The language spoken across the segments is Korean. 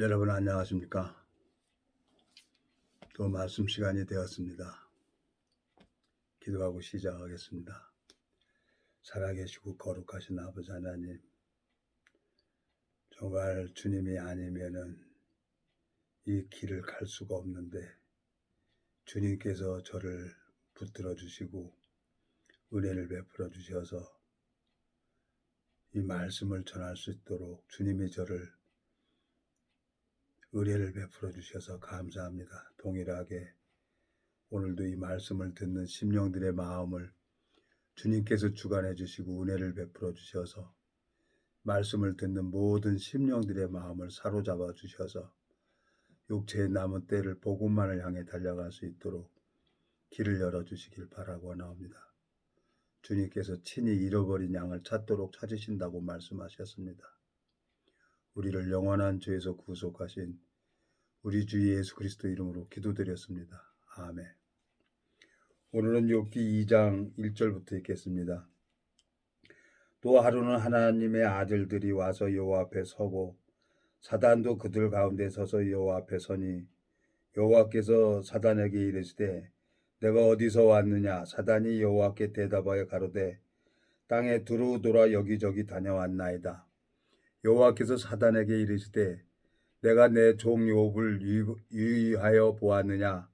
여러분 안녕하십니까? 또 말씀 시간이 되었습니다. 기도하고 시작하겠습니다. 살아계시고 거룩하신 아버지 하나님, 정말 주님이 아니면은 이 길을 갈 수가 없는데 주님께서 저를 붙들어 주시고 은혜를 베풀어 주셔서 이 말씀을 전할 수 있도록 주님이 저를 은혜를 베풀어 주셔서 감사합니다. 동일하게 오늘도 이 말씀을 듣는 심령들의 마음을 주님께서 주관해 주시고 은혜를 베풀어 주셔서 말씀을 듣는 모든 심령들의 마음을 사로잡아 주셔서 육체의 남은 때를 복음만을 향해 달려갈 수 있도록 길을 열어주시길 바라고 나옵니다. 주님께서 친히 잃어버린 양을 찾도록 찾으신다고 말씀하셨습니다. 우리를 영원한 죄에서 구속하신 우리 주 예수 그리스도 이름으로 기도드렸습니다. 아멘. 오늘은 욥기 2장 1절부터 읽겠습니다. 또 하루는 하나님의 아들들이 와서 여호와 앞에 서고 사단도 그들 가운데 서서 여호와 앞에 서니 여호와께서 사단에게 이르시되 내가 어디서 왔느냐. 사단이 여호와께 대답하여 가로되 땅에 두루 돌아 여기저기 다녀왔나이다. 여호와께서 사단에게 이르시되 내가 내 종 욥을 유의하여 보았느냐.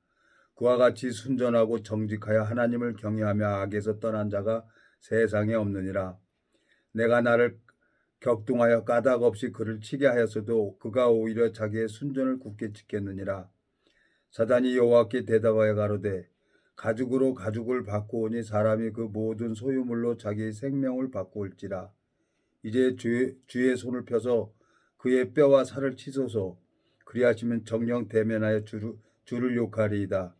그와 같이 순전하고 정직하여 하나님을 경외하며 악에서 떠난 자가 세상에 없느니라. 내가 나를 격동하여 까닭 없이 그를 치게 하였어도 그가 오히려 자기의 순전을 굳게 지켰느니라. 사단이 여호와께 대답하여 가로되 가죽으로 가죽을 바꾸오니 사람이 그 모든 소유물로 자기의 생명을 바꾸올지라. 이제 주의 손을 펴서 그의 뼈와 살을 치소서. 그리하시면 정령 대면하여 주를 욕하리이다.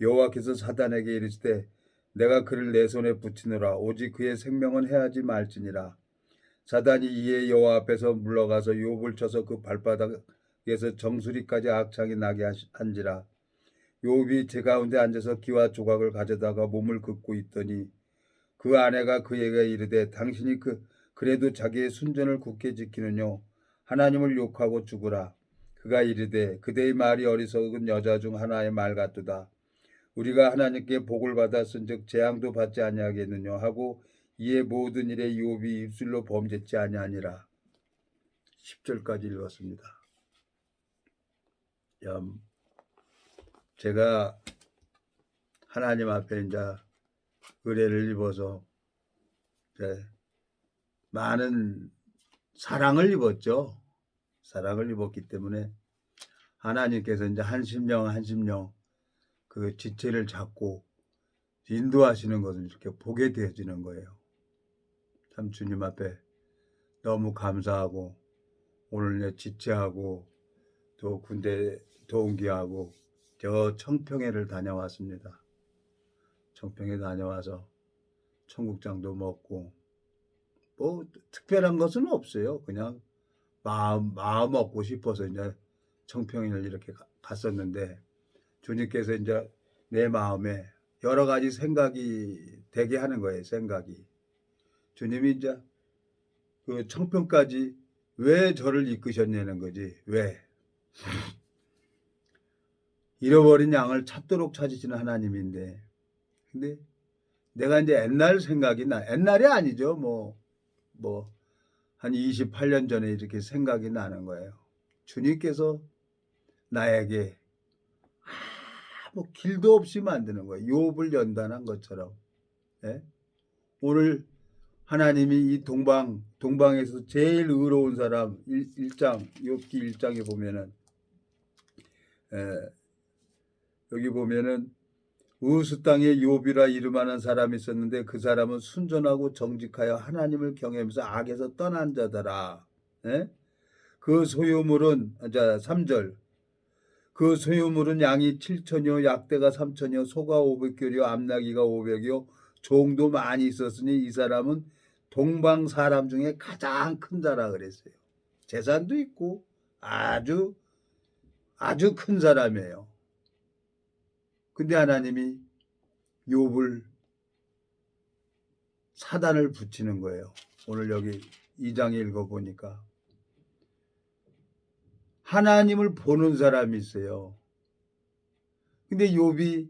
여호와께서 사단에게 이르시되 내가 그를 내 손에 붙이노라. 오직 그의 생명은 해하지 말지니라. 사단이 이에 여호와 앞에서 물러가서 욥을 쳐서 그 발바닥에서 정수리까지 악창이 나게 한지라. 욥이 제 가운데 앉아서 기와 조각을 가져다가 몸을 긋고 있더니 그 아내가 그에게 이르되 당신이 그래도 자기의 순전을 굳게 지키느뇨. 하나님을 욕하고 죽으라. 그가 이르되 그대의 말이 어리석은 여자 중 하나의 말 같도다. 우리가 하나님께 복을 받았은즉 재앙도 받지 아니하겠느냐 하고 이에 모든 일에 욥이 입술로 범죄치 아니하니라. 10절까지 읽었습니다. 제가 하나님 앞에 이제 은혜를 입어서 많은 사랑을 입었죠. 사랑을 입었기 때문에 하나님께서 이제 한 심령 그 지체를 잡고 인도하시는 것을 이렇게 보게 되어지는 거예요. 참 주님 앞에 너무 감사하고 오늘 지체하고 또 군대 동기하고 저 청평회를 다녀왔습니다. 청평에 다녀와서 청국장도 먹고 뭐 특별한 것은 없어요. 그냥 마음 먹고 싶어서 이제 청평회를 이렇게 갔었는데 주님께서 이제 내 마음에 여러 가지 생각이 되게 하는 거예요. 생각이 주님이 이제 그 청평까지 왜 저를 이끄셨냐는 거지. 왜 잃어버린 양을 찾도록 찾으시는 하나님인데, 근데 내가 이제 옛날 생각이 나. 옛날이 아니죠. 한 28년 전에 이렇게 생각이 나는 거예요. 주님께서 나에게 아무 길도 없이 만드는 거예요. 욥을 연단한 것처럼. 예? 오늘 하나님이 이 동방에서 제일 의로운 사람 1장 욥기 1장에 보면은 여기 보면은 우스 땅에 욥이라 이름하는 사람이 있었는데 그 사람은 순전하고 정직하여 하나님을 경외하면서 악에서 떠난 자더라. 예? 그 소유물은 3절 그 소유물은 양이 7천여 약대가 3천여 소가 500결이요 암나기가 500이요 종도 많이 있었으니 이 사람은 동방 사람 중에 가장 큰 자라 그랬어요. 재산도 있고 아주 큰 사람이에요. 근데 하나님이 욥을 사단을 붙이는 거예요. 오늘 여기 2장에 읽어보니까 하나님을 보는 사람이 있어요. 근데 욥이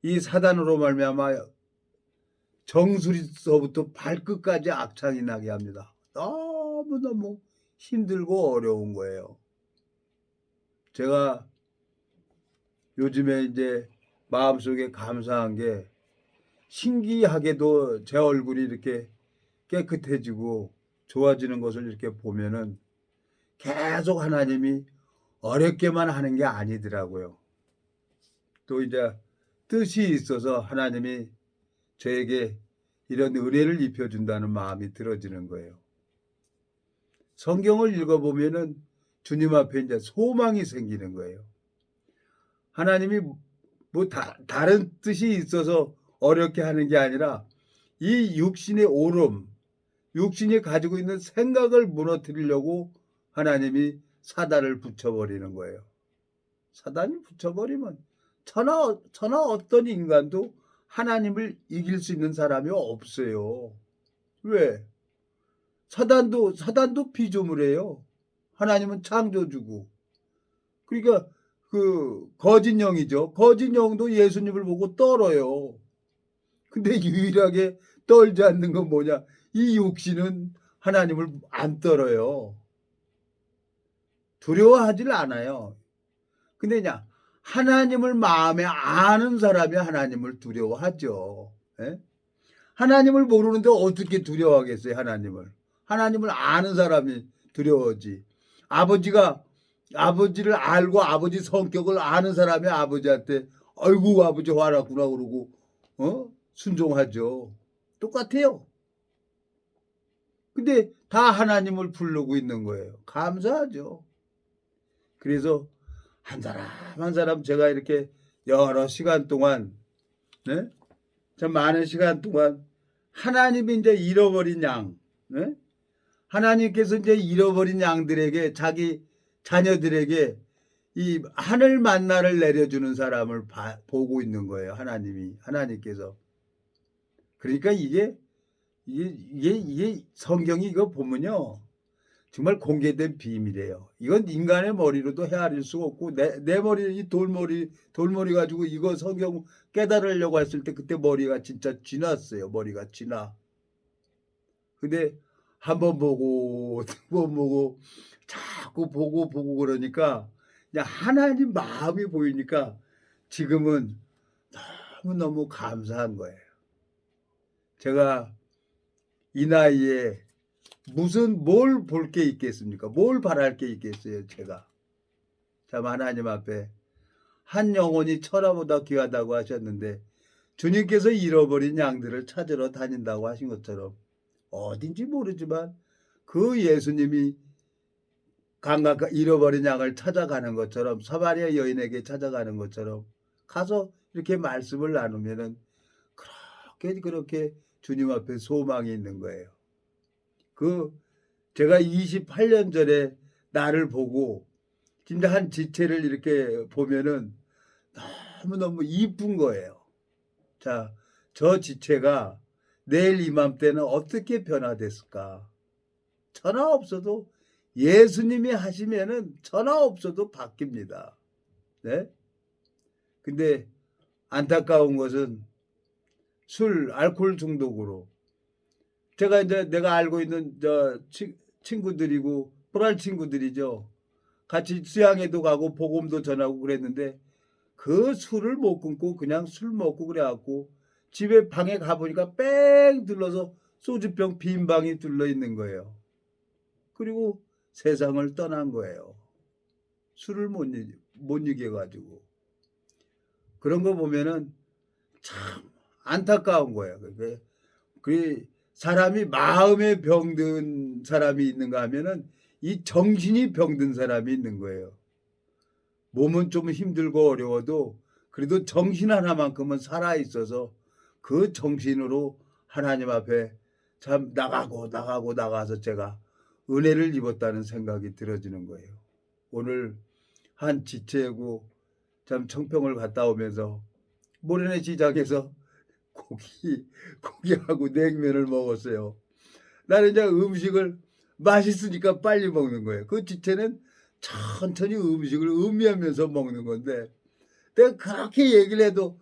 이 사단으로 말미암아 정수리서부터 발끝까지 악창이 나게 합니다. 너무너무 힘들고 어려운 거예요. 제가 요즘에 이제 마음속에 감사한 게 신기하게도 제 얼굴이 이렇게 깨끗해지고 좋아지는 것을 이렇게 보면은 계속 하나님이 어렵게만 하는 게 아니더라고요. 또 이제 뜻이 있어서 하나님이 저에게 이런 은혜를 입혀준다는 마음이 들어지는 거예요. 성경을 읽어보면은 주님 앞에 이제 소망이 생기는 거예요. 하나님이 뭐 다른 뜻이 있어서 어렵게 하는 게 아니라 이 육신의 오름, 육신이 가지고 있는 생각을 무너뜨리려고 하나님이 사단을 붙여버리는 거예요. 사단이 붙여버리면 천하 어떤 인간도 하나님을 이길 수 있는 사람이 없어요. 왜? 사단도 피조물이에요. 하나님은 창조주고. 그러니까 그 거짓 영이죠. 거짓 영도 예수님을 보고 떨어요. 근데 유일하게 떨지 않는 건 뭐냐? 이 육신은 하나님을 안 떨어요. 두려워하질 않아요. 근데 그냥 하나님을 마음에 아는 사람이 하나님을 두려워하죠. 예? 하나님을 모르는데 어떻게 두려워하겠어요, 하나님을. 하나님을 아는 사람이 두려워하지. 아버지를 알고 아버지 성격을 아는 사람이 아버지한테 아이고 아버지 화났구나 그러고 순종하죠. 똑같아요. 근데 다 하나님을 부르고 있는 거예요. 감사하죠. 그래서 한 사람 한 사람 제가 이렇게 여러 시간 동안 네? 참 많은 시간 동안 하나님이 이제 잃어버린 양 네? 하나님께서 이제 잃어버린 양들에게 자기 자녀들에게 이 하늘 만나를 내려주는 사람을 보고 있는 거예요. 하나님께서. 그러니까 이게 성경이 이거 보면요. 정말 공개된 비밀이에요. 이건 인간의 머리로도 헤아릴 수가 없고 내 머리 이 돌머리 가지고 이거 성경 깨달으려고 했을 때 그때 머리가 진짜 쥐났어요. 머리가 쥐나. 근데 한 번 보고 두 번 보고 자꾸 보고 그러니까 그냥 하나님 마음이 보이니까 지금은 너무너무 감사한 거예요. 제가 이 나이에 뭘 볼 게 있겠습니까? 뭘 바랄 게 있겠어요, 제가. 참 하나님 앞에 한 영혼이 천하보다 귀하다고 하셨는데 주님께서 잃어버린 양들을 찾으러 다닌다고 하신 것처럼 어딘지 모르지만 그 예수님이 잃어버린 양을 찾아가는 것처럼 사마리아 여인에게 찾아가는 것처럼 가서 이렇게 말씀을 나누면은 그렇게 주님 앞에 소망이 있는 거예요. 제가 28년 전에 나를 보고 진짜 한 지체를 이렇게 보면은 너무너무 이쁜 거예요. 자, 저 지체가 내일 이맘때는 어떻게 변화됐을까? 천하 없어도 예수님이 하시면은 천하 없어도 바뀝니다. 네? 근데 안타까운 것은 알코올 중독으로 제가 이제 내가 알고 있는 친구들이고 불알 친구들이죠. 같이 수양회도 가고 복음도 전하고 그랬는데 그 술을 못 끊고 그냥 술 먹고 그래갖고 집에 방에 가보니까 뺑 둘러서 소주병 빈 방이 둘러 있는 거예요. 그리고 세상을 떠난 거예요. 술을 못 이겨가지고. 그런 거 보면은 참 안타까운 거예요. 그 사람이 마음에 병든 사람이 있는가 하면은 이 정신이 병든 사람이 있는 거예요. 몸은 좀 힘들고 어려워도 그래도 정신 하나만큼은 살아있어서 그 정신으로 하나님 앞에 참 나가서 제가 은혜를 입었다는 생각이 들어지는 거예요. 오늘 한 지체고 참 청평을 갔다 오면서 모래내 시장에서 고기하고 냉면을 먹었어요. 나는 이제 음식을 맛있으니까 빨리 먹는 거예요. 그 지체는 천천히 음식을 음미하면서 먹는 건데 내가 그렇게 얘기를 해도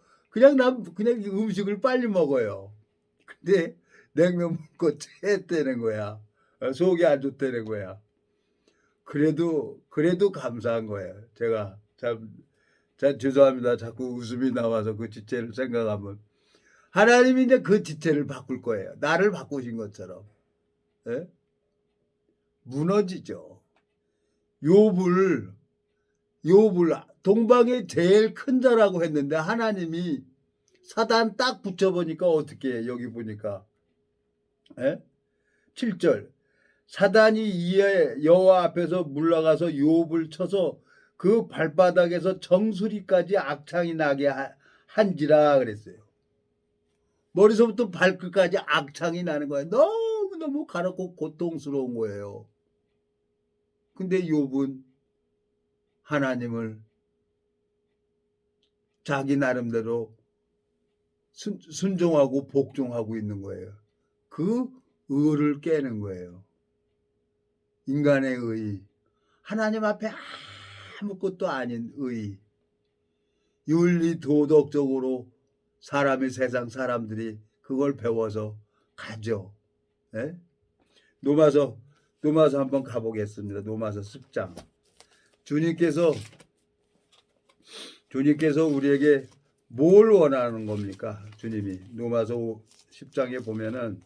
난 그냥 음식을 빨리 먹어요. 근데 냉면 먹고 체했다는 거야. 속이 안 좋다는 거야. 그래도 감사한 거예요. 제가 참 죄송합니다. 자꾸 웃음이 나와서 그 지체를 생각하면 하나님이 이제 그 지체를 바꿀 거예요. 나를 바꾸신 것처럼. 예? 무너지죠. 욥을 동방의 제일 큰 자라고 했는데 하나님이 사단 딱 붙여보니까 어떻게 해? 여기 보니까 7절 사단이 이에 여호와 앞에서 물러가서 욥을 쳐서 그 발바닥에서 정수리까지 악창이 나게 한지라 그랬어요. 머리서부터 발끝까지 악창이 나는 거예요. 너무너무 가렵고 고통스러운 거예요. 근데 욥은 하나님을 자기 나름대로 순종하고 복종하고 있는 거예요. 그 의를 깨는 거예요. 인간의 의, 하나님 앞에 아무것도 아닌 의, 윤리 도덕적으로 세상 사람들이 그걸 배워서 가죠. 네? 노마서 한번 가보겠습니다. 노마서 10장. 주님께서 우리에게 뭘 원하는 겁니까? 주님이 노마서 10장에 보면은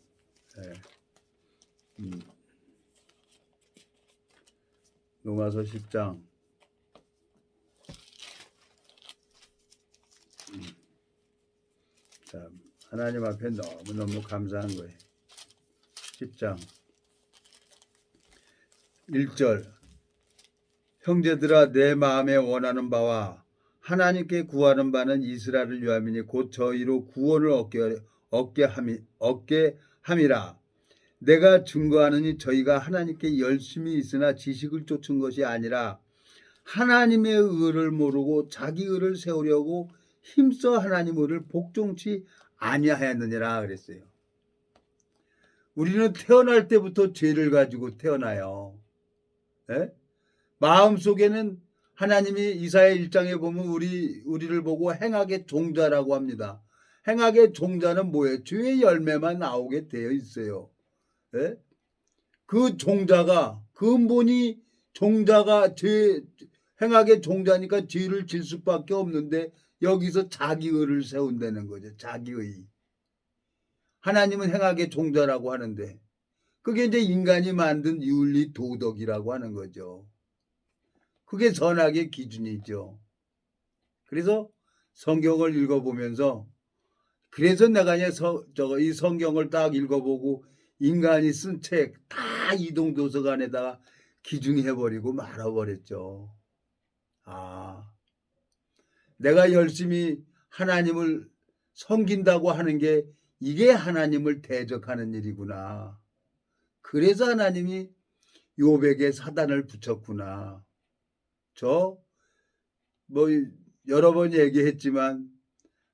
노마서 10장 자, 하나님 앞에 너무너무 감사한 거예요. 10장 1절 형제들아 내 마음에 원하는 바와 하나님께 구하는 바는 이스라엘을 위함이니 곧 저희로 구원을 얻게 함이라. 내가 증거하느니 저희가 하나님께 열심히 있으나 지식을 쫓은 것이 아니라 하나님의 의를 모르고 자기 의를 세우려고 힘써 하나님 의를 복종치 아니하였느니라 그랬어요. 우리는 태어날 때부터 죄를 가지고 태어나요. 에? 마음속에는 하나님이 이사야 1장에 보면 우리를 보고 행악의 종자라고 합니다. 행악의 종자는 뭐예요? 죄의 열매만 나오게 되어 있어요. 에? 그 종자가 근본이 종자가 행악의 종자니까 죄를 질 수밖에 없는데 여기서 자기 의를 세운다는 거죠. 자기 의. 하나님은 행악의 종자라고 하는데 그게 이제 인간이 만든 윤리 도덕이라고 하는 거죠. 그게 선악의 기준이죠. 그래서 성경을 읽어보면서 그래서 내가 이 성경을 딱 읽어보고 인간이 쓴 책 다 이동도서관에다가 기증해버리고 말아버렸죠. 내가 열심히 하나님을 섬긴다고 하는 게 이게 하나님을 대적하는 일이구나. 그래서 하나님이 욥에게 사단을 붙였구나. 여러 번 얘기했지만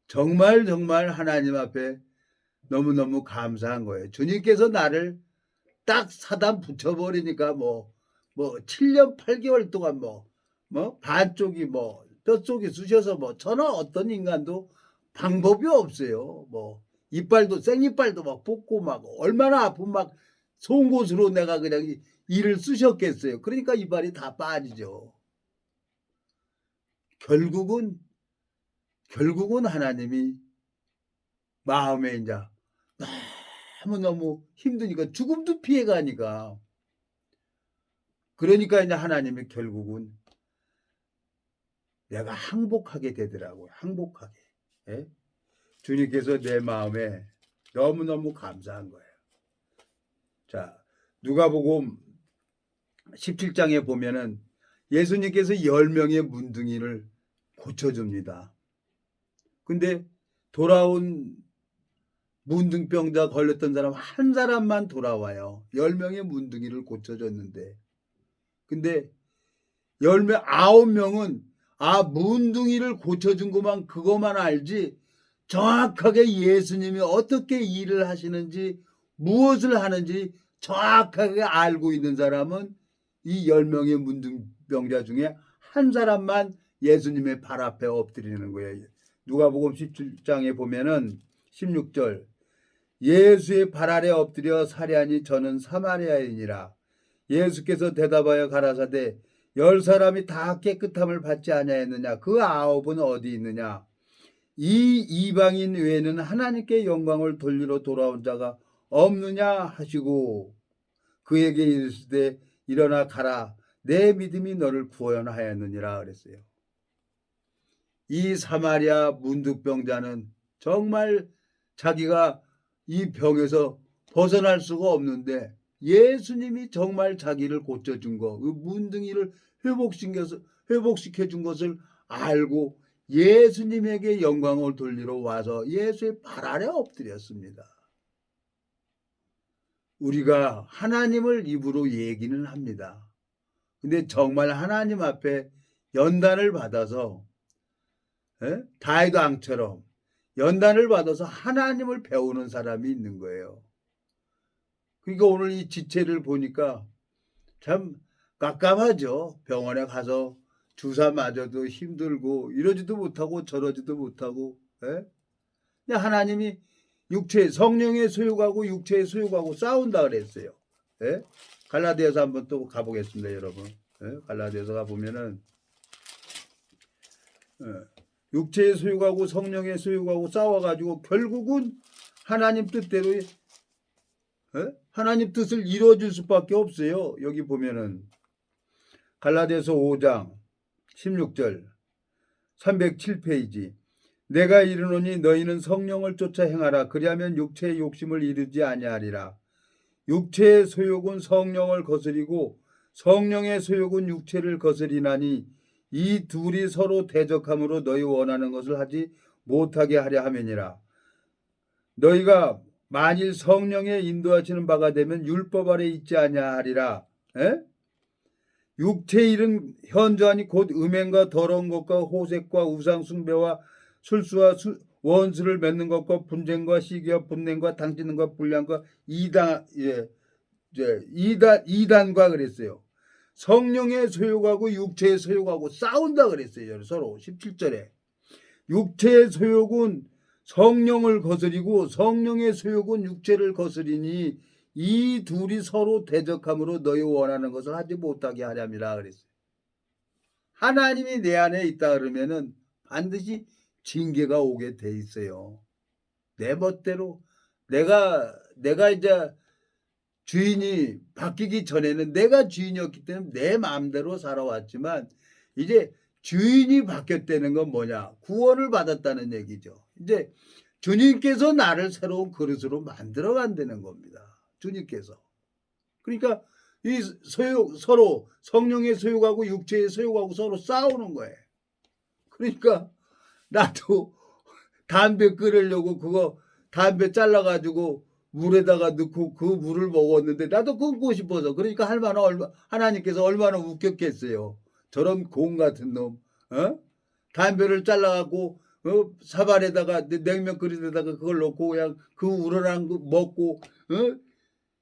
정말 하나님 앞에 너무너무 감사한 거예요. 주님께서 나를 딱 사단 붙여버리니까 7년 8개월 동안 반쪽이 뼈쪽이 쑤셔서 저는 어떤 인간도 방법이 없어요. 생이빨도 뽑고 얼마나 아픈 송곳으로 내가 그냥 이를 쑤셨겠어요. 그러니까 이빨이 다 빠지죠. 결국은 하나님이 마음에 이제 너무너무 힘드니까 죽음도 피해가니까 그러니까 이제 하나님이 결국은 내가 항복하게 되더라고요. 항복하게. 예? 주님께서 내 마음에 너무너무 감사한 거예요. 자, 누가복음 17장에 보면은 예수님께서 10명의 문둥이를 고쳐줍니다. 근데 돌아온 문둥병자 걸렸던 사람 한 사람만 돌아와요. 10명의 문둥이를 고쳐줬는데 근데 9명은 문둥이를 고쳐준 것만 그것만 알지 정확하게 예수님이 어떻게 일을 하시는지 무엇을 하는지 정확하게 알고 있는 사람은 이 10명의 문둥병자 중에 한 사람만 예수님의 발 앞에 엎드리는 거예요. 누가복음 17장에 보면은 16절 예수의 발 아래 엎드려 살해하니 저는 사마리아인이라. 예수께서 대답하여 가라사대 10사람이 다 깨끗함을 받지 아니하였느냐? 그 9은 어디 있느냐? 이 이방인 외에는 하나님께 영광을 돌리러 돌아온 자가 없느냐 하시고 그에게 이르시되 일어나 가라 내 믿음이 너를 구원하였느니라 그랬어요. 이 사마리아 문둥병자는 정말 자기가 이 병에서 벗어날 수가 없는데 예수님이 정말 자기를 고쳐준 거, 그 문둥이를 회복시켜준 것을 알고 예수님에게 영광을 돌리러 와서 예수의 발 아래 엎드렸습니다. 우리가 하나님을 입으로 얘기는 합니다. 근데 정말 하나님 앞에 연단을 받아서 다윗 왕처럼 연단을 받아서 하나님을 배우는 사람이 있는 거예요. 그러니까 오늘 이 지체를 보니까 참 깝깝하죠. 병원에 가서 주사 맞아도 힘들고 이러지도 못하고 저러지도 못하고. 하나님이 육체 성령의 소욕하고 육체의 소욕하고 싸운다 그랬어요. 갈라디아서 한번 또 가보겠습니다, 여러분. 갈라디아서 가보면은 육체의 소욕하고 성령의 소욕하고 싸워가지고 결국은 하나님 뜻대로 하나님 뜻을 이루어줄 수밖에 없어요. 여기 보면은 갈라디아서 5장 16절 307페이지 내가 이르노니 너희는 성령을 쫓아 행하라. 그리하면 육체의 욕심을 이루지 아니하리라. 육체의 소욕은 성령을 거스리고 성령의 소욕은 육체를 거스리나니 이 둘이 서로 대적함으로 너희 원하는 것을 하지 못하게 하려 함이니라. 너희가 만일 성령의 인도하시는 바가 되면 율법 아래 있지 아니하리라. 육체의 일은 현저하니 곧 음행과 더러운 것과 호색과 우상 숭배와 술수와 원수를 맺는 것과 분쟁과 시기와 분냉과 당치는과 불량과 이단과 그랬어요. 성령의 소욕하고 육체의 소욕하고 싸운다 그랬어요. 서로 17절에 육체의 소욕은 성령을 거스리고 성령의 소욕은 육체를 거스리니 이 둘이 서로 대적함으로 너희 원하는 것을 하지 못하게 하렵니다 그랬어요. 하나님이 내 안에 있다 그러면은 반드시 징계가 오게 돼 있어요. 내 멋대로 내가 이제 주인이 바뀌기 전에는 내가 주인이었기 때문에 내 마음대로 살아왔지만 이제 주인이 바뀌었다는 건 뭐냐? 구원을 받았다는 얘기죠. 이제 주님께서 나를 새로운 그릇으로 만들어 간다는 겁니다. 주님께서. 그러니까 이 서로 성령의 소욕하고 육체의 소욕하고 서로 싸우는 거예요. 그러니까 나도 담배 끓이려고 그거 담배 잘라가지고 물에다가 넣고 그 물을 먹었는데 나도 끊고 싶어서. 그러니까 하나님께서 얼마나 웃겼겠어요. 저런 공 같은 놈. 담배를 잘라갖고 사발에다가 냉면 그릇에다가 그걸 넣고 그냥 그 우러난 거 먹고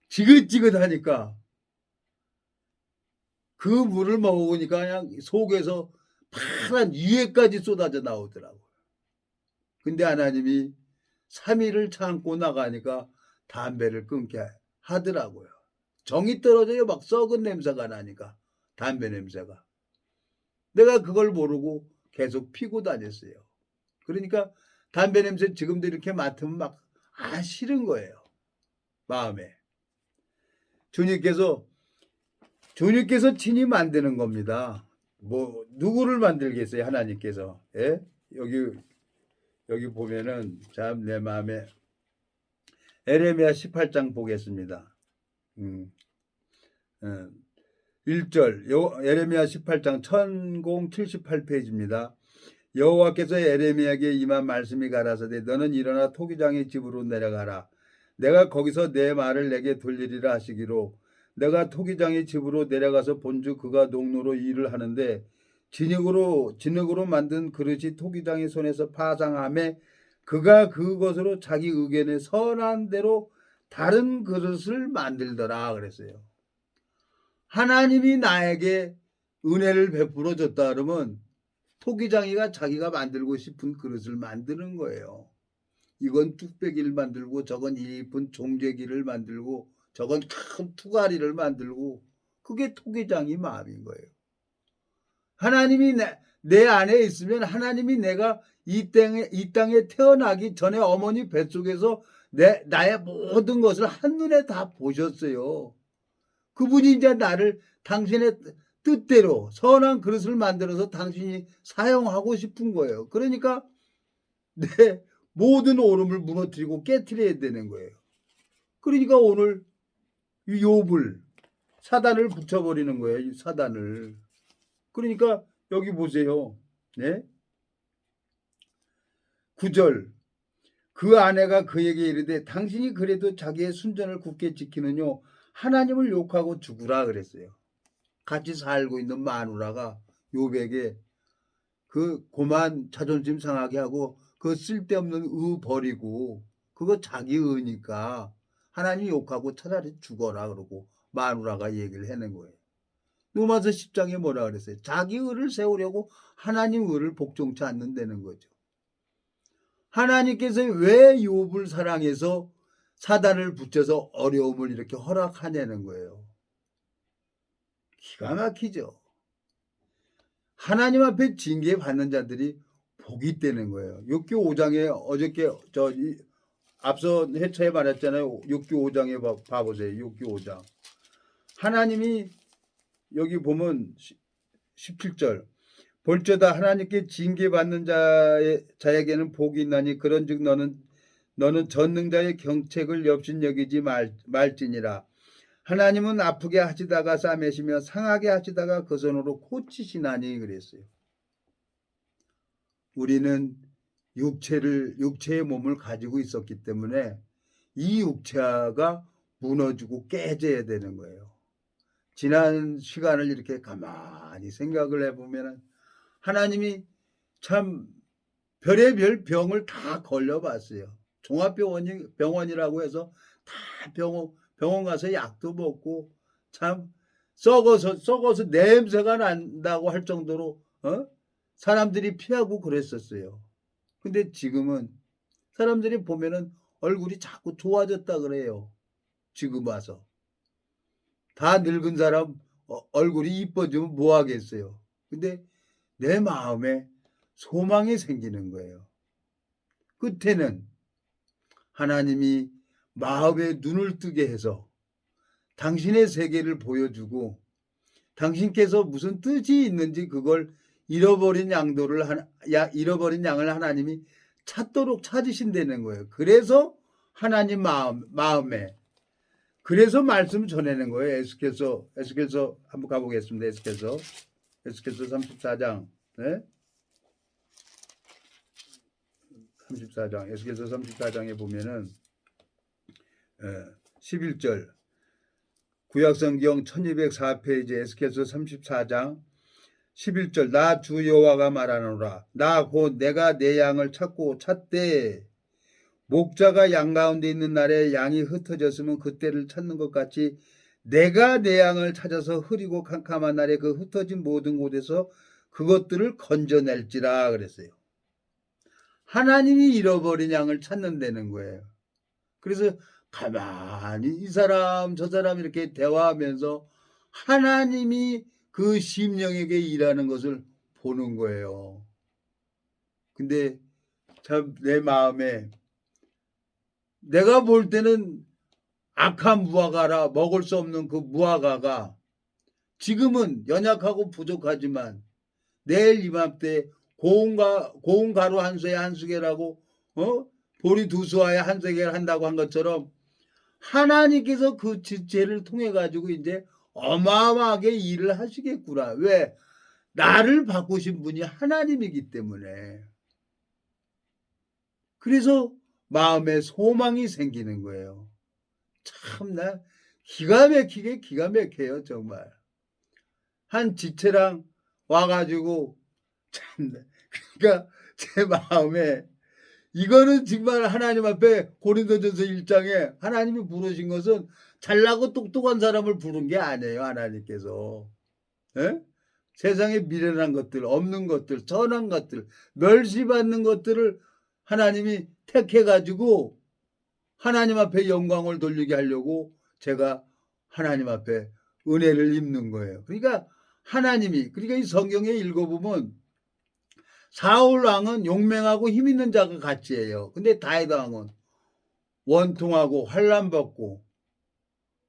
지긋지긋하니까 그 물을 먹으니까 그냥 속에서 파란 유해까지 쏟아져 나오더라고요. 근데 하나님이 3일을 참고 나가니까 담배를 끊게 하더라고요. 정이 떨어져요. 막 썩은 냄새가 나니까 담배 냄새가. 내가 그걸 모르고 계속 피고 다녔어요. 그러니까 담배 냄새 지금도 이렇게 맡으면 막 싫은 거예요. 마음에. 주님께서 친히 만드는 겁니다. 뭐 누구를 만들겠어요? 하나님께서. 여기 보면은 참 내 마음에 에레미야 18장 보겠습니다. 1절 에레미야 18장 1078페이지입니다. 여호와께서 에레미야에게 임한 말씀이 가라사대 너는 일어나 토기장의 집으로 내려가라. 내가 거기서 내 말을 내게 돌리리라 하시기로 내가 토기장의 집으로 내려가서 본즉 그가 농로로 일을 하는데 진흙으로 만든 그릇이 토기장의 손에서 파상함에 그가 그것으로 자기 의견에 선한 대로 다른 그릇을 만들더라 그랬어요. 하나님이 나에게 은혜를 베풀어 줬다 그러면 토기장이가 자기가 만들고 싶은 그릇을 만드는 거예요. 이건 뚝배기를 만들고 저건 이쁜 종재기를 만들고 저건 큰 투가리를 만들고 그게 토기장이 마음인 거예요. 하나님이 내 안에 있으면 하나님이 내가 이 땅에 태어나기 전에 어머니 뱃속에서 나의 모든 것을 한눈에 다 보셨어요. 그분이 이제 나를 당신의 뜻대로 선한 그릇을 만들어서 당신이 사용하고 싶은 거예요. 그러니까 내 모든 오름을 무너뜨리고 깨트려야 되는 거예요. 그러니까 오늘 욥을 사단을 붙여버리는 거예요. 이 사단을. 그러니까 여기 보세요. 네? 9절 그 아내가 그에게 이르되 당신이 그래도 자기의 순전을 굳게 지키느뇨 하나님을 욕하고 죽으라 그랬어요. 같이 살고 있는 마누라가 욥에게 그 고만 자존심 상하게 하고 그 쓸데없는 의 버리고 그거 자기 의니까 하나님 욕하고 차라리 죽어라 그러고 마누라가 얘기를 해낸 거예요. 로마서 10장에 뭐라 그랬어요? 자기 의를 세우려고 하나님 의를 복종치 않는다는 거죠. 하나님께서 왜 욥을 사랑해서 사단을 붙여서 어려움을 이렇게 허락하냐는 거예요. 기가 막히죠. 하나님 앞에 징계받는 자들이 복이 있다는 거예요. 욥기 5장에 어저께 앞서 회차에 말했잖아요. 욥기 5장에 봐보세요. 욥기 5장. 하나님이 여기 보면 17절 볼저다 하나님께 징계받는 자에게는 복이 있나니 그런즉 너는 전능자의 경책을 엽신여기지 말지니라. 하나님은 아프게 하시다가 싸매시며 상하게 하시다가 그 손으로 고치시나니 그랬어요. 우리는 육체의 몸을 가지고 있었기 때문에 이 육체가 무너지고 깨져야 되는 거예요. 지난 시간을 이렇게 가만히 생각을 해보면 하나님이 참 별의별 병을 다 걸려봤어요. 종합병원이라고 해서 다 병원 가서 약도 먹고 참 썩어서 냄새가 난다고 할 정도로 사람들이 피하고 그랬었어요. 근데 지금은 사람들이 보면은 얼굴이 자꾸 좋아졌다 그래요. 지금 와서. 다 늙은 사람 얼굴이 이뻐지면 뭐 하겠어요. 근데 내 마음에 소망이 생기는 거예요. 끝에는 하나님이 마음에 눈을 뜨게 해서 당신의 세계를 보여주고 당신께서 무슨 뜻이 있는지 그걸 잃어버린 양을 하나님이 찾도록 찾으신다는 거예요. 그래서 하나님 마음에 그래서 말씀 전하는 거예요. 에스겔서 한번 가보겠습니다. 에스겔서 34장. 네? 34장. 에스겔서 34장에 보면은 11절. 구약성경 1204페이지 에스겔서 34장 11절 나 주 여호와가 말하노라 나 곧 내가 내 양을 찾되 목자가 양 가운데 있는 날에 양이 흩어졌으면 그때를 찾는 것 같이 내가 내 양을 찾아서 흐리고 캄캄한 날에 그 흩어진 모든 곳에서 그것들을 건져낼지라 그랬어요. 하나님이 잃어버린 양을 찾는다는 거예요. 그래서 가만히 이 사람 저 사람 이렇게 대화하면서 하나님이 그 심령에게 일하는 것을 보는 거예요. 근데 참 내 마음에 내가 볼 때는 악한 무화과라 먹을 수 없는 그 무화과가 지금은 연약하고 부족하지만 내일 이맘때 고운 가루 한 수에 한 수개라고 보리 두 수와에 한 수개를 한다고 한 것처럼 하나님께서 그 지체를 통해 가지고 이제 어마어마하게 일을 하시겠구나. 왜? 나를 바꾸신 분이 하나님이기 때문에. 그래서 마음에 소망이 생기는 거예요. 참나 기가 막혀요 정말. 한 지체랑 와가지고 참나 그러니까 제 마음에 이거는 정말 하나님 앞에 고린도전서 1장에 하나님이 부르신 것은 잘나고 똑똑한 사람을 부른 게 아니에요, 하나님께서. 예? 세상에 미련한 것들, 없는 것들, 선한 것들, 멸시받는 것들을 하나님이 택해 가지고 하나님 앞에 영광을 돌리게 하려고 제가 하나님 앞에 은혜를 입는 거예요. 그러니까 하나님이, 그러니까 이 성경에 읽어보면 사울 왕은 용맹하고 힘 있는 자가 같이해요. 근데 다윗 왕은 원통하고 환난 받고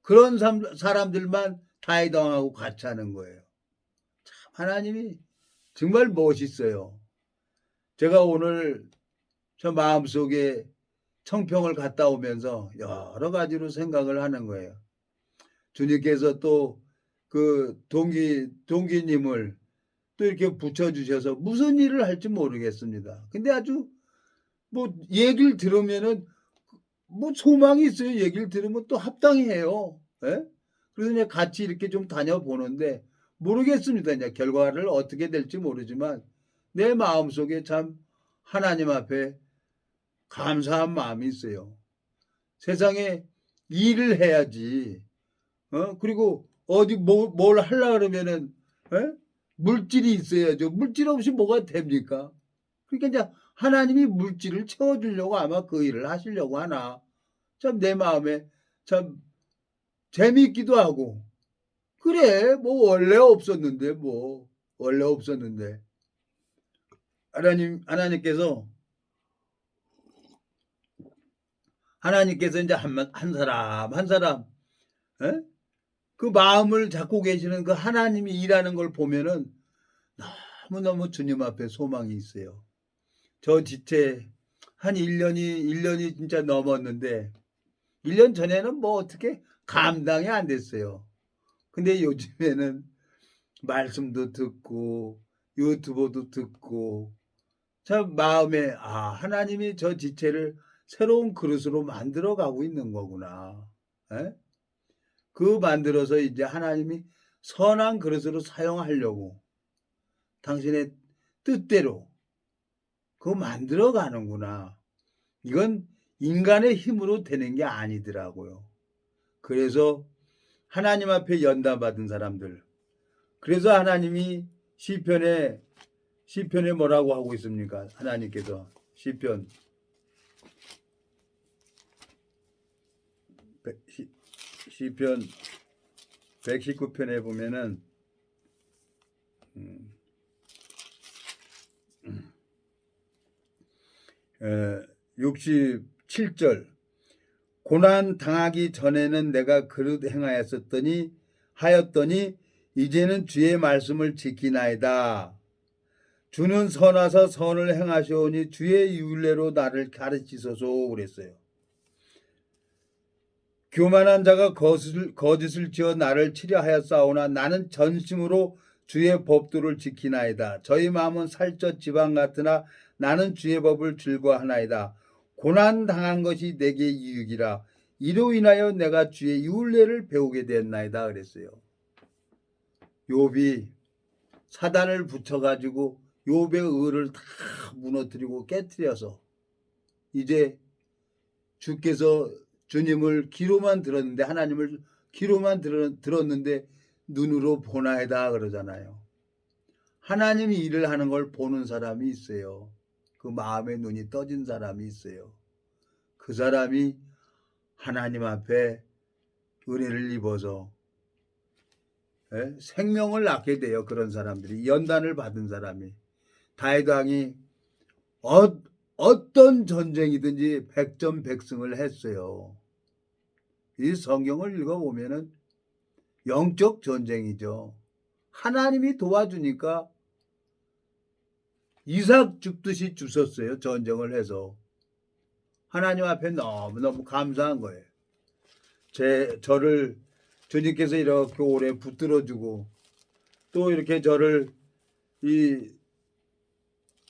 그런 사람들만 다윗 왕하고 같이 하는 거예요. 참 하나님이 정말 멋있어요. 제가 오늘 저 마음속에 청평을 갔다 오면서 여러 가지로 생각을 하는 거예요. 주님께서 또 그 동기님을 또 이렇게 붙여주셔서 무슨 일을 할지 모르겠습니다. 근데 아주 뭐 얘기를 들으면은 뭐 소망이 있어요. 얘기를 들으면 또 합당해요. 예? 그래서 이제 같이 이렇게 좀 다녀보는데 모르겠습니다. 이제 결과를 어떻게 될지 모르지만 내 마음속에 참 하나님 앞에 감사한 마음이 있어요. 세상에 일을 해야지. 그리고 어디 뭘 하려 그러면은 물질이 있어야죠. 물질 없이 뭐가 됩니까? 그러니까 이제 하나님이 물질을 채워주려고 아마 그 일을 하시려고 하나. 참 내 마음에 참 재미있기도 하고. 그래, 뭐 원래 없었는데 뭐 원래 없었는데 하나님께서 이제 한 사람 한 사람 에? 그 마음을 잡고 계시는 그 하나님이 일하는 걸 보면은 너무너무 주님 앞에 소망이 있어요. 저 지체 한 1년이 진짜 넘었는데 1년 전에는 뭐 어떻게 감당이 안 됐어요. 근데 요즘에는 말씀도 듣고 유튜브도 듣고 참 마음에 하나님이 저 지체를 새로운 그릇으로 만들어 가고 있는 거구나. 에? 그 만들어서 이제 하나님이 선한 그릇으로 사용하려고 당신의 뜻대로 그거 만들어 가는구나. 이건 인간의 힘으로 되는 게 아니더라고요. 그래서 하나님 앞에 연단받은 사람들, 그래서 하나님이 시편에 뭐라고 하고 있습니까? 하나님께서 시편 119편에 보면은 67절 고난 당하기 전에는 내가 그릇 행하였더니 이제는 주의 말씀을 지키나이다. 주는 선하사 선을 행하시오니 주의 율례로 나를 가르치소서 그랬어요. 교만한 자가 거짓을 지어 나를 치려하였사오나 나는 전심으로 주의 법도를 지키나이다. 저희 마음은 살쪄 지방 같으나 나는 주의 법을 즐거워하나이다. 고난 당한 것이 내게 이익이라. 이로 인하여 내가 주의 율례를 배우게 됐나이다 그랬어요. 욥이 사단을 붙여가지고 욥의 의를 다 무너뜨리고 깨뜨려서 이제 주께서 주님을 귀로만 들었는데 하나님을 귀로만 들었는데 눈으로 보나이다 그러잖아요. 하나님이 일을 하는 걸 보는 사람이 있어요. 그 마음의 눈이 떠진 사람이 있어요. 그 사람이 하나님 앞에 은혜를 입어서 생명을 낳게 돼요. 그런 사람들이 연단을 받은 사람이 다윗 왕이 어떤 전쟁이든지 백전백승을 했어요. 이 성경을 읽어보면은 영적 전쟁이죠. 하나님이 도와주니까 이삭 죽듯이 주셨어요. 전쟁을 해서. 하나님 앞에 너무너무 감사한 거예요. 저를 주님께서 이렇게 오래 붙들어주고 또 이렇게 저를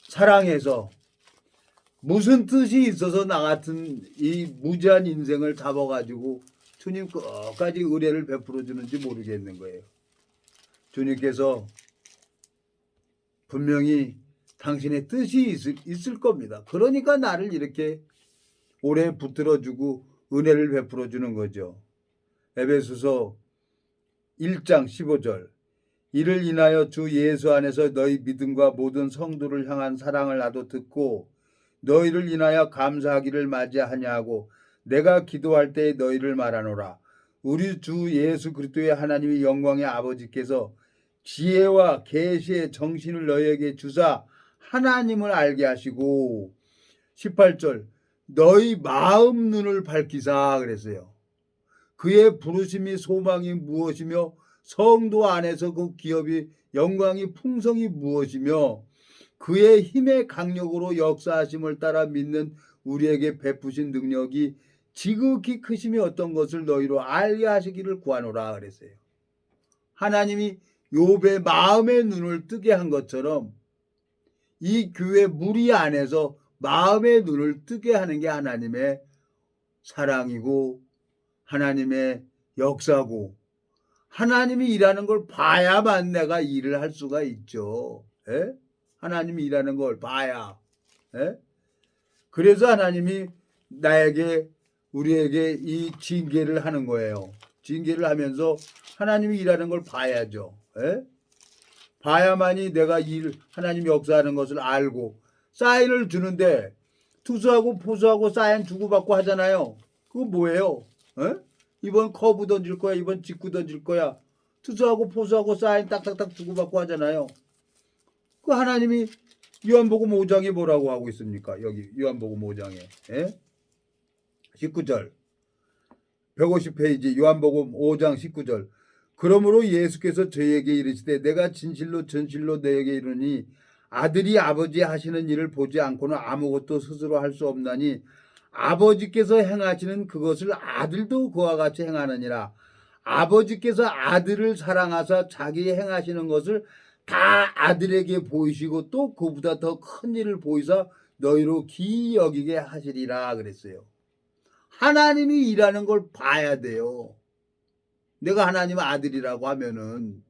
사랑해서 무슨 뜻이 있어서 나 같은 이 무지한 인생을 잡아가지고 주님 끝까지 의뢰를 베풀어 주는지 모르겠는 거예요. 주님께서 분명히 당신의 뜻이 있을 겁니다. 그러니까 나를 이렇게 오래 붙들어 주고 은혜를 베풀어 주는 거죠. 에베소서 1장 15절. 이를 인하여 주 예수 안에서 너희 믿음과 모든 성도를 향한 사랑을 나도 듣고 너희를 인하여 감사하기를 맞이하냐고 내가 기도할 때에 너희를 말하노라. 우리 주 예수 그리스도의 하나님의 영광의 아버지께서 지혜와 계시의 정신을 너희에게 주사 하나님을 알게 하시고 18절 너희 마음 눈을 밝히사 그랬어요. 그의 부르심이 소망이 무엇이며 성도 안에서 그 기업이 영광이 풍성이 무엇이며 그의 힘의 강력으로 역사하심을 따라 믿는 우리에게 베푸신 능력이 지극히 크심이 어떤 것을 너희로 알게 하시기를 구하노라 그랬어요. 하나님이 욥의 마음의 눈을 뜨게 한 것처럼 이 교회 무리 안에서 마음의 눈을 뜨게 하는 게 하나님의 사랑이고 하나님의 역사고 하나님이 일하는 걸 봐야만 내가 일을 할 수가 있죠. 에? 하나님이 일하는 걸 봐야. 에? 그래서 하나님이 나에게 우리에게 이 징계를 하는 거예요. 징계를 하면서 하나님이 일하는 걸 봐야죠. 에? 봐야만이 내가 하나님이 역사하는 것을 알고 사인을 주는데 투수하고 포수하고 사인 주고받고 하잖아요. 그거 뭐예요? 에? 이번 커브 던질 거야. 이번 직구 던질 거야. 투수하고 포수하고 사인 딱딱딱 주고받고 하잖아요. 그 하나님이 요한복음 5장에 뭐라고 하고 있습니까? 여기 요한복음 5장에 19절 150페이지 요한복음 5장 19절 그러므로 예수께서 저희에게 이르시되 내가 진실로 전실로 너에게 이르니 아들이 아버지 하시는 일을 보지 않고는 아무것도 스스로 할 수 없나니 아버지께서 행하시는 그것을 아들도 그와 같이 행하느니라. 아버지께서 아들을 사랑하사 자기 행하시는 것을 다 아들에게 보이시고 또 그보다 더 큰 일을 보이사 너희로 기이 여기게 하시리라 그랬어요. 하나님이 일하는 걸 봐야 돼요. 내가 하나님의 아들이라고 하면은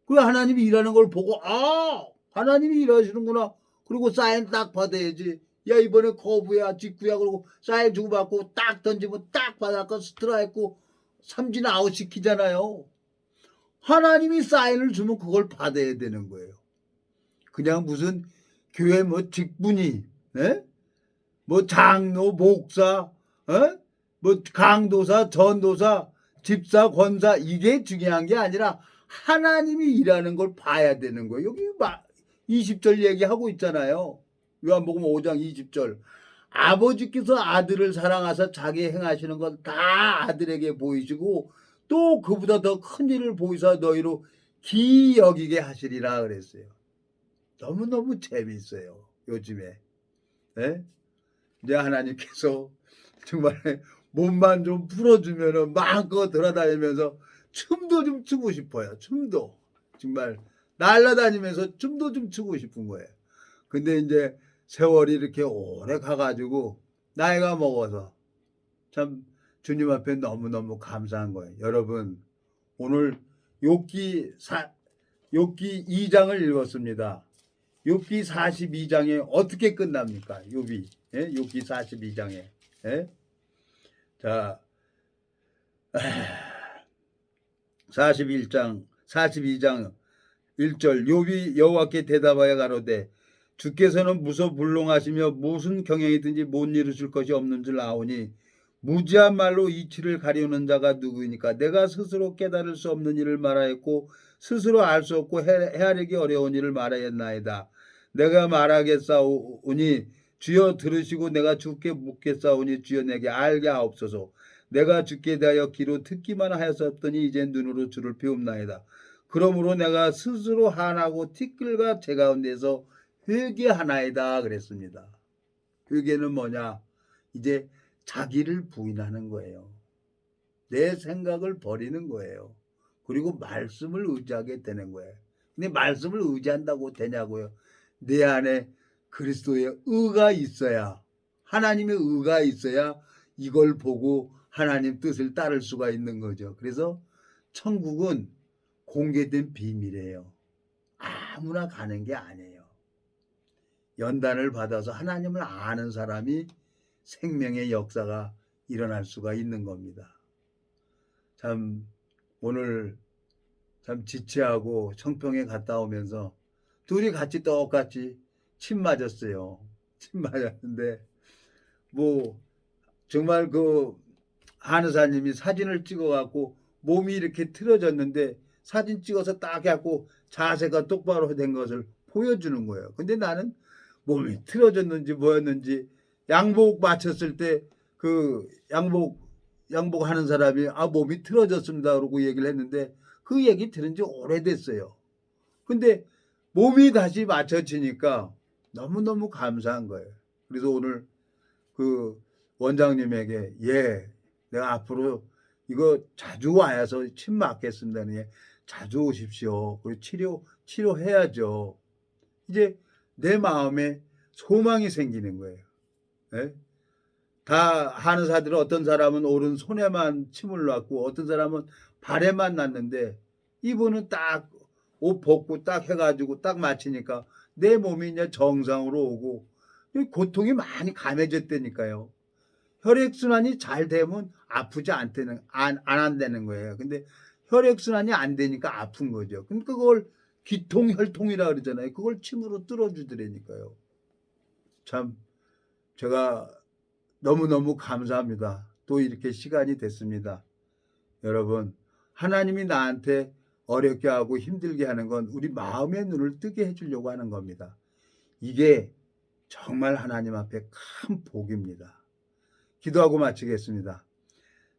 그 하나님이 일하는 걸 보고 하나님이 일하시는구나. 그리고 사인 딱 받아야지. 야 이번에 커브야 직구야 그러고 사인 주고받고 딱 던지면 딱 받아서 스트라이크 삼진 아웃 시키잖아요. 하나님이 사인을 주면 그걸 받아야 되는 거예요. 그냥 무슨 교회 뭐 직분이 뭐 장로 목사 뭐 강도사 전도사 집사 권사 이게 중요한 게 아니라 하나님이 일하는 걸 봐야 되는 거예요. 여기 20절 얘기하고 있잖아요. 요한복음 5장 20절 아버지께서 아들을 사랑하사 자기 행하시는 건 다 아들에게 보이시고 또 그보다 더 큰 일을 보이사 너희로 기이 여기게 하시리라 그랬어요. 너무너무 재미있어요. 요즘에 이제 하나님께서 정말 몸만 좀 풀어주면은 마음껏 돌아다니면서 춤도 좀 추고 싶어요. 춤도 정말 날아다니면서 춤도 좀 추고 싶은 거예요. 근데 이제 세월이 이렇게 오래 가가지고 나이가 먹어서 참 주님 앞에 너무너무 감사한 거예요. 여러분 오늘 욥기 2장을 읽었습니다. 욥기 42장에 어떻게 끝납니까? 욥이 욥기 42장에 자 42장 1절 욥이 여호와께 대답하여 가로되 주께서는 무소불능하시며 무슨 경영이든지 못 이루실 것이 없는 줄 아오니 무지한 말로 이치를 가려는 자가 누구이니까 내가 스스로 깨달을 수 없는 일을 말하였고 스스로 알 수 없고 헤아리기 어려운 일을 말하였나이다. 내가 말하겠사오니 주여 들으시고 내가 주께 묻겠사오니 주여 내게 알게 하옵소서. 내가 주께 대하여 귀로 듣기만 하였었더니 이제 눈으로 주를 배웁나이다. 그러므로 내가 스스로 한하고 티끌과 제 가운데서 회개하나이다 그랬습니다. 회개는 뭐냐? 이제 자기를 부인하는 거예요. 내 생각을 버리는 거예요. 그리고 말씀을 의지하게 되는 거예요. 근데 말씀을 의지한다고 되냐고요? 내 안에 그리스도의 의가 있어야 하나님의 의가 있어야 이걸 보고 하나님 뜻을 따를 수가 있는 거죠. 그래서 천국은 공개된 비밀이에요. 아무나 가는 게 아니에요. 연단을 받아서 하나님을 아는 사람이 생명의 역사가 일어날 수가 있는 겁니다. 참 오늘 참 지치하고 청평에 갔다 오면서 둘이 같이 똑같이 침 맞았어요. 침 맞았는데 뭐 정말 그 한의사님이 사진을 찍어 갖고 몸이 이렇게 틀어졌는데 사진 찍어서 딱 해갖고 자세가 똑바로 된 것을 보여주는 거예요. 근데 나는 몸이 틀어졌는지 뭐였는지 양복 맞췄을 때 그 양복하는 사람이 몸이 틀어졌습니다 그러고 얘기를 했는데 그 얘기 들은 지 오래됐어요. 근데 몸이 다시 맞춰지니까 너무너무 감사한 거예요. 그래서 오늘 그 원장님에게 내가 앞으로 이거 자주 와서 침 맞겠습니다. 자주 오십시오. 그리고 치료해야죠. 이제 내 마음에 소망이 생기는 거예요. 예? 다 하는 사들은 어떤 사람은 오른손에만 침을 놨고 어떤 사람은 발에만 놨는데 이분은 딱 옷 벗고 딱 해가지고 딱 맞히니까 내 몸이 이제 정상으로 오고 고통이 많이 감해졌다니까요. 혈액순환이 잘 되면 아프지 안 한다는 거예요. 근데 혈액순환이 안 되니까 아픈 거죠. 그러니까 그걸 기통혈통이라 그러잖아요. 그걸 침으로 뚫어주더라니까요. 참 제가 너무너무 감사합니다. 또 이렇게 시간이 됐습니다. 여러분, 하나님이 나한테 어렵게 하고 힘들게 하는 건 우리 마음의 눈을 뜨게 해주려고 하는 겁니다. 이게 정말 하나님 앞에 큰 복입니다. 기도하고 마치겠습니다.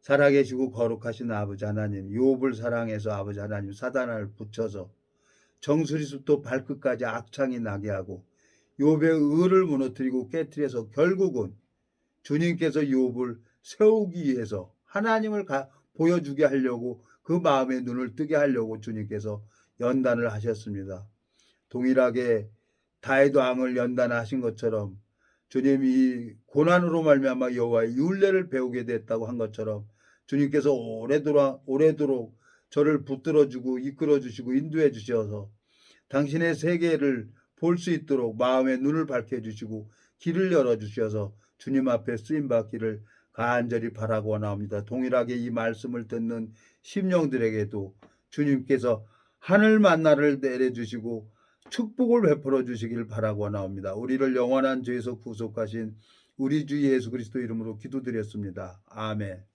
살아계시고 거룩하신 아버지 하나님, 욥을 사랑해서 아버지 하나님 사단을 붙여서 정수리부터 발끝까지 악창이 나게 하고 욥의 의를 무너뜨리고 깨뜨려서 결국은 주님께서 욥을 세우기 위해서 하나님을 보여주게 하려고 그 마음의 눈을 뜨게 하려고 주님께서 연단을 하셨습니다. 동일하게 다윗 왕을 연단하신 것처럼 주님이 고난으로 말미암아 여호와의 율례를 배우게 됐다고 한 것처럼 주님께서 오래도록 저를 붙들어주고 이끌어주시고 인도해 주셔서 당신의 세계를 볼 수 있도록 마음의 눈을 밝혀주시고 길을 열어주셔서 주님 앞에 쓰임받기를 간절히 바라고 원합니다. 동일하게 이 말씀을 듣는 심령들에게도 주님께서 하늘 만나를 내려주시고 축복을 베풀어 주시길 바라고 원합니다. 우리를 영원한 죄에서 구속하신 우리 주 예수 그리스도 이름으로 기도드렸습니다. 아멘.